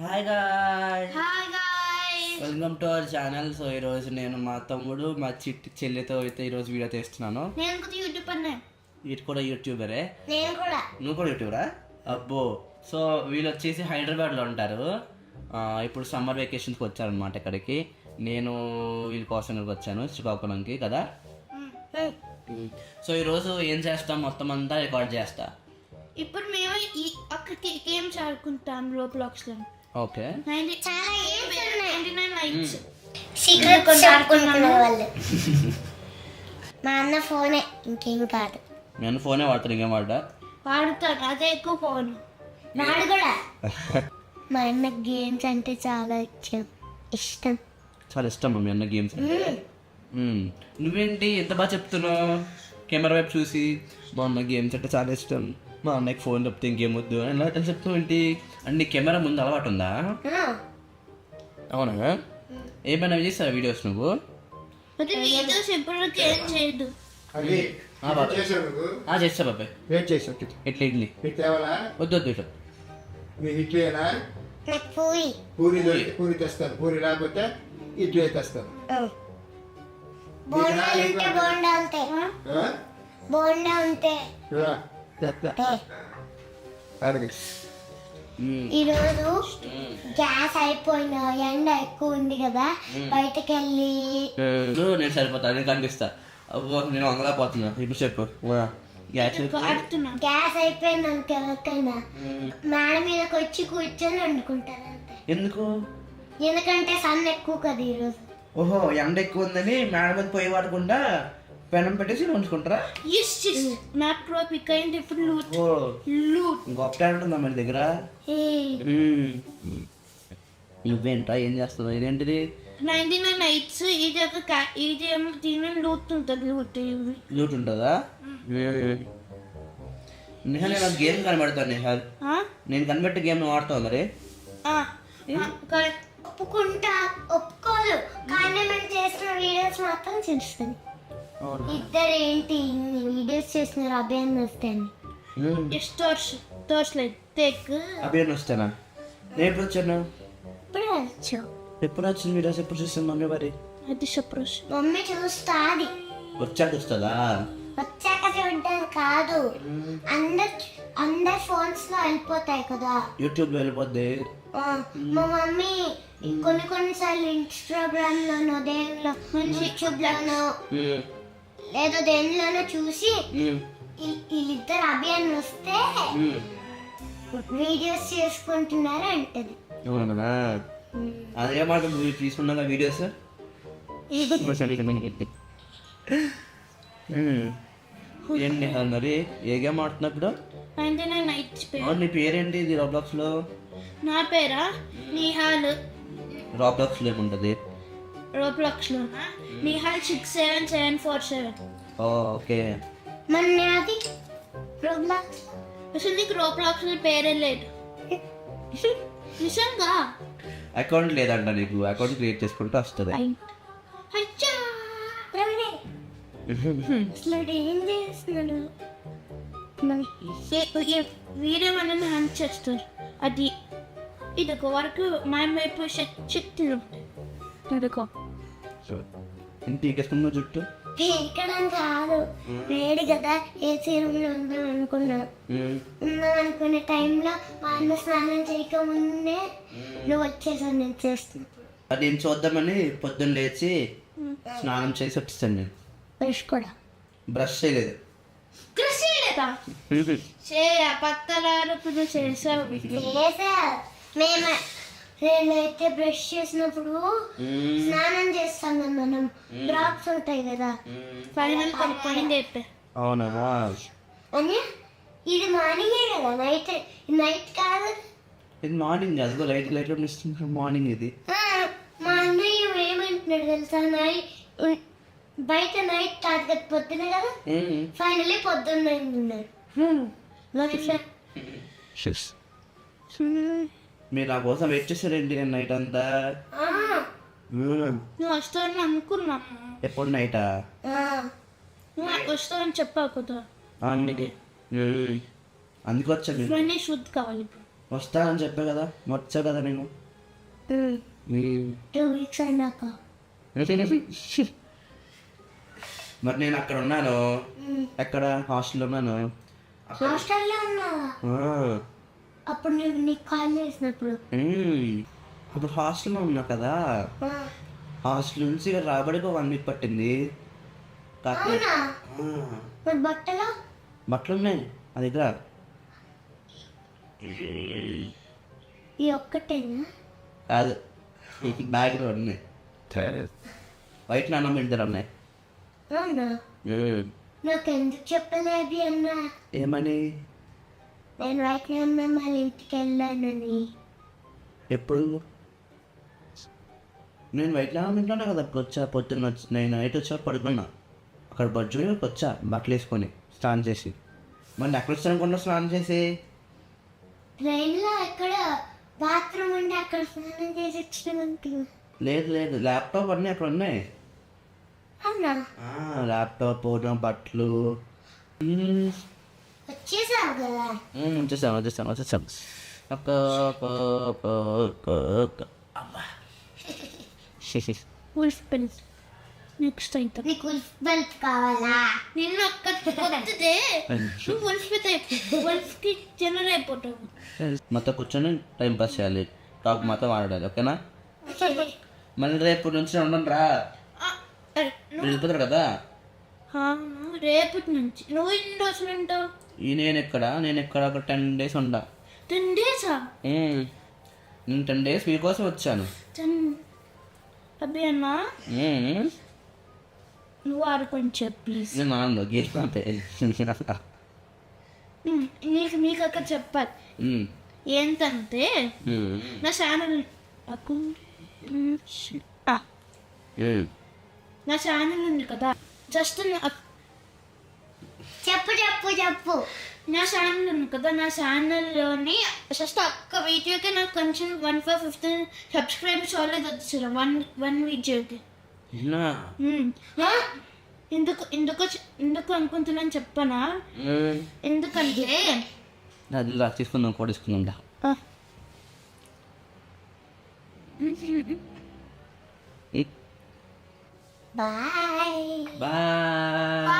Hi guys, hi guys, welcome to our channel. So ఈరోజు నేను మా తమ్ముడు మా చిట్టి చెల్లితో అయితే ఈరోజు వీడియో తీస్తున్నాను. నేను కూడా యూట్యూబర్ వీటి కూడా యూట్యూబరే. నేను కూడా. నువ్వు కూడా యూట్యూబరా? అబ్బో. సో వీళ్ళు వచ్చేసి హైదరాబాద్లో ఉంటారు. ఇప్పుడు సమ్మర్ వెకేషన్స్కి వచ్చారనమాట ఇక్కడికి. నేను వీళ్ళ కోసం ఇక్కడికి వచ్చాను శ్రీకాకుళంకి కదా. సో ఈరోజు ఏం చేస్తాం మొత్తం అంతా రికార్డ్ చేస్తా. ఇప్పుడు మేము ఈ అక్కడికి గేమ్స్ ఆడుకుంటాం రోబ్లాక్స్ లో. ఓకే, చాలా గేమ్స్ ఉన్నాయి. 99 లైక్స్ సీక్రెట్స్ చెప్పుకుంటున్న వాళ్ళు. మా అన్న ఫోనే, ఇంకేం కాదు. నేను ఫోనే వాడతాను, ఇంకేం వాడా? వాడుతాను, అదే ఎక్కువ ఫోన్. నాడు కూడా. మా అన్న గేమ్స్ అంటే చాలా ఇష్టం. చాలా ఇష్టం మీ అన్న గేమ్స్. నువ్వేంటి ఎంత బాగా చెప్తున్నావు? కెమెరా వైపు చూసి బాగున్న గేమ్స్ అంటే చాలా ఇష్టం, మా అన్నకి ఫోన్ చెప్తే ఇంకేం వద్దు అని ఎలా చెప్తావు ఏంటి? అంటే కెమెరా ముందు అలవాటు ఉందా? అవునా? ఏమైనా చేస్తావా వీడియోస్ నువ్వు? అది వీడియోస్ ఎప్పటికీ ఏం చేయదు. చేస్తా బాబాయ్. ఇట్లా ఇడ్లీ వద్దు వద్దు ఇట్లా ఇడ్లీనా? నాకు పూరి. పూరి తెస్తాను. పూరి లేకపోతే ఇడ్లీ తెస్తాను. బోండా ఉంటే బోండా ఉంటాయి. బోండా ఉంటే ఈరోజు గ్యాస్ అయిపోయిన ఎండ ఎక్కువ ఉంది కదా, బయటకు వెళ్ళి నేను సరిపోతా, నేను కనిపిస్తా. అబ్బో నేను వంగలేకపోతున్నా. ఇప్పుడు చెప్పు. గ్యాస్ అయిపోయింది ఎవరికైనా మేడ మీదకి వచ్చి కూర్చొని వండుకుంటారు అంతే. ఎందుకు? ఎందుకంటే సన్ ఎక్కువ కదా ఈరోజు. ఓహో, ఎండ ఎక్కువ ఉందని మేడం మీద పోయి వాడకుండా పెనం పెట్టేసి ఉంచుకుంటారా? మ్యాప్ ట్రాఫిక్ అయింది ఇప్పుడు. ఓ, లూట్ గొప్ప టాలెంట్ ఉందా మన దగ్గర. నువ్వేంటా ఏం చేస్తున్నావు? ఇదేంటిది? 99 లైక్స్. ఇది ఏమో దీని లూట్ ఉంటుంది. లూట్ ఉంటుందా? నిహాల్, నేను గేమ్ కనబడతాను. నిహాల్, నేను కనిపెట్టే గేమ్ వాడతావు మరి? ఒప్పుకుంటా, ఒప్పుకోదు, కానీ మేము చేసిన వీడియోస్ మాత్రం చేస్తుంది. ఇద్దరు ఏంటి ఇన్ని వీడియోస్ చేసినారు అభియాన్ వస్తాను. అభియాన్ వస్తానా? నేను ఎప్పుడు వచ్చాను? ఇప్పుడు వచ్చు. ఎప్పుడు వచ్చిన వీడియోస్ ఎప్పుడు చూస్తాను మమ్మీ మరి? అది సప్రోస్ మమ్మీ చూస్తాది. వచ్చాక వస్తుందా? వచ్చాక చూడడం కాదు, అందరు ఫోన్స్ లో వెళ్ళిపోతాయి కదా, యూట్యూబ్ లో వెళ్ళిపోద్ది. మా మమ్మీ కొన్నిసార్లు ఇన్స్టాగ్రామ్ లోనో దేనిలో యూట్యూబ్ లోనో లేదో దేనిలోనో చూసి వీళ్ళిద్దరు అభియాన్ వస్తే వీడియోస్ చేసుకుంటున్నారు అంటది. అదే మాట తీసుకున్నా వీడియోస్. ఏంటి మరి ఏ గేమ్ ఆడుతున్నప్పుడు? 99 లైక్స్. నీ పేరేంటి ఇది రాబ్లాక్స్ లో? నా పేరా నిహాల్. రాబ్లాక్స్ లో ఏముంటది? రోబ్లాక్స్ లో నిహాల్ 67747. ఓకే. మన అది రోబ్లాక్స్. అసలు నీకు రోబ్లాక్స్ లో పేరే లేదు నిజంగా. అకౌంట్ లేదంట నీకు? అకౌంట్ క్రియేట్ చేసుకుంటే వస్తుంది. అచ్చా, అసలు ఏం చేస్తున్నాడు? వీడియో మనల్ని హంట్ చేస్తారు. అది ఇదొక వరకు మేము శక్తి ఉంటాయి. ఇంటి ఎక్కేసుకున్న జుట్టు పీకడం కాదు, వేడి కదా, ఏసీ రూమ్ లో ఉందాం అనుకున్నాను. ఉందాం అనుకునే టైంలో మా అన్న స్నానం చేయకముందే నువ్వు వచ్చేసాను. నేను చేస్తున్నా. అది నేను చూద్దామని పొద్దున్న లేచి స్నానం చేసి వచ్చేసాను. నేను బ్రష్ కూడా బ్రష్ చేయలేదు. పక్కన చేసావు. నేనైతే బ్రష్ చేసినప్పుడు స్నానం చేస్తాం కదా మనం, డ్రాప్స్ ఉంటాయి కదా, ఫైనల్ పడిపోయింది. అవునా? అని ఇది మార్నింగే కదా, నైట్ కాదు. ఇది మార్నింగ్ కాదు, లైట్ లైట్ మార్నింగ్ ఇది. మా అన్నయ్య ఏమంటున్నాడు తెలుసా, బయట నైట్ కాదు కదా, పొద్దున కదా. ఫైనల్లీ పొద్దున్న నువ్వు మీరు నా కోసం వెయిట్ చేశారండి నైట్ అంతా. వస్తావని అనుకున్నా. ఎప్పుడు నైటా? నువ్వు వస్తావని చెప్పావు కదా, అందుకు వచ్చాను. శుద్ధి కావాలి. వస్తానని చెప్పా కదా, వచ్చా కదా నేను. 2 weeks అయినాక. మరి నేను అక్కడ ఉన్నాను, ఎక్కడ హాస్టల్లో ఉన్నాను. హాస్టల్లో ఉన్నావా? ఆ, అప్పుడు నేను నీకు కాల్ చేసినప్పుడు. అప్పుడు హాస్టల్లో ఉన్నా కదా, హాస్టల్ నుంచి రాబడికి 1 week పట్టింది. కాకపోతే అవునా? మరి బట్టలు? బట్టలు ఉన్నాయి నా దగ్గర. ఈ ఒక్కటేనా? కాదు, బ్యాగ్లో ఉన్నాయి. వైట్ నాన్నమ్మ ఇద్దరు ఉన్నాయి. అవునా? నాకు ఎందుకు చెప్పలేదు అన్నా? ఏమని? నేను వైట్ అన్న వాళ్ళ ఇంటికి వెళ్ళానని. ఎప్పుడు? నేను వైట్ నాన్నమ్మ ఇంట్లోనే కదా అప్పుడు వచ్చా. పొద్దున్న వచ్చి నేను నైట్ వచ్చా పడుకున్నా. అక్కడ బజ్జుకి వచ్చా బట్టలు వేసుకొని స్నానం చేసి. మరి ఎక్కడ వచ్చాను అనుకున్నా స్నానం చేసి? ట్రైన్లో ఎక్కడ బాత్రూమ్ ఉంటే అక్కడ స్నానం చేసి వచ్చినాను. లేదు లేదు, ల్యాప్టాప్ అన్నీ అక్కడ ఉన్నాయి. అవునా? ల్యాప్టాప్, బట్టలు. వచ్చేసావు కదా. వచ్చేసాను. అబ్బా. ఉల్ఫ్ పెన్స్ నెక్స్ట్ అయితే నీకు బల్బ్ కావాలా? నిన్న అక్కడ కొత్తదే నువ్వు ఉల్ఫ్కి జనరల్ అయిపోతావు. మొత్తం కూర్చొని టైం పాస్ చేయాలి, టాక్ మాత్రం ఆడాలి, ఓకేనా? మళ్ళీ రేపు నుంచి ఉండను రా, వెళ్ళిపోతారు కదా. రేపటి నుంచి నువ్వు ఎన్ని రోజులు ఉంటావు? నేను ఎక్కడ ఒక 10 days ఉంటా. 10 days? నేను 10 days మీకోసం వచ్చాను. అబ్బే అన్నా నువ్వు ఆడుకొని ప్లీజ్. నేను నాన్న గేట్ మీకు అక్కడ చెప్పాలి ఏంటంటే నా ఛానల్ ఉంది కదా, జస్ట్ చెప్పు. నా ఛానల్ ఉంది కదా, నా ఛానల్లోని జస్ట్ ఒక్క వీడియోకి నాకు కొంచెం 115 సబ్స్క్రైబర్స్ ఆల్రెడీ వచ్చారు. వన్ వీడియోకి. ఎందుకు అనుకుంటున్నాను చెప్పనా? ఎందుకంటే అది తీసుకుందాం, కూడా తీసుకుందా. బాయ్. బాయ్.